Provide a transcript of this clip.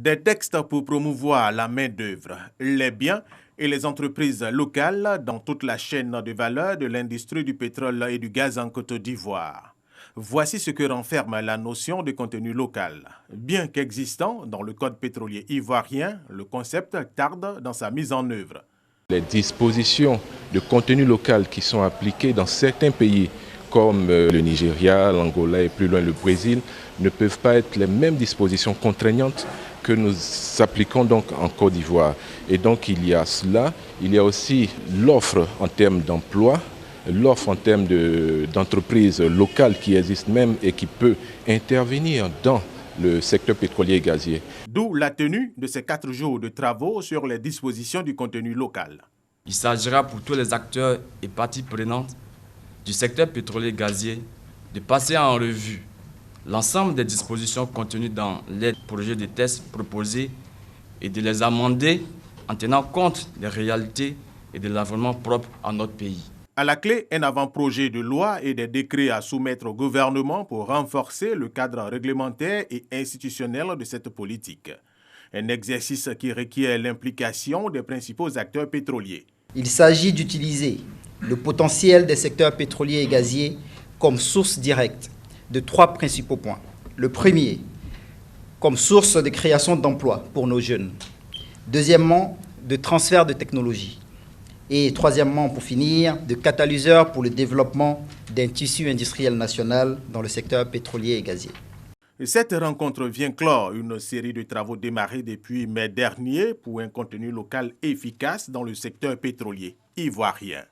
Des textes pour promouvoir la main-d'œuvre, les biens et les entreprises locales dans toute la chaîne de valeur de l'industrie du pétrole et du gaz en Côte d'Ivoire. Voici ce que renferme la notion de contenu local. Bien qu'existant dans le code pétrolier ivoirien, le concept tarde dans sa mise en œuvre. Les dispositions de contenu local qui sont appliquées dans certains pays comme le Nigeria, l'Angola et plus loin le Brésil ne peuvent pas être les mêmes dispositions contraignantes que nous appliquons donc en Côte d'Ivoire. Et donc il y a cela, il y a aussi l'offre en termes d'emploi, l'offre en termes d'entreprises locales qui existent même et qui peut intervenir dans le secteur pétrolier et gazier. D'où la tenue de ces 4 jours de travaux sur les dispositions du contenu local. Il s'agira pour tous les acteurs et parties prenantes du secteur pétrolier et gazier de passer en revue l'ensemble des dispositions contenues dans les projets de tests proposés et de les amender en tenant compte des réalités et de l'environnement propre à notre pays. À la clé, un avant-projet de loi et des décrets à soumettre au gouvernement pour renforcer le cadre réglementaire et institutionnel de cette politique. Un exercice qui requiert l'implication des principaux acteurs pétroliers. Il s'agit d'utiliser le potentiel des secteurs pétroliers et gaziers comme source directe de 3 principaux points. Le premier, comme source de création d'emplois pour nos jeunes. Deuxièmement, de transfert de technologie. Et troisièmement, pour finir, de catalyseur pour le développement d'un tissu industriel national dans le secteur pétrolier et gazier. Cette rencontre vient clore une série de travaux démarrés depuis mai dernier pour un contenu local efficace dans le secteur pétrolier ivoirien.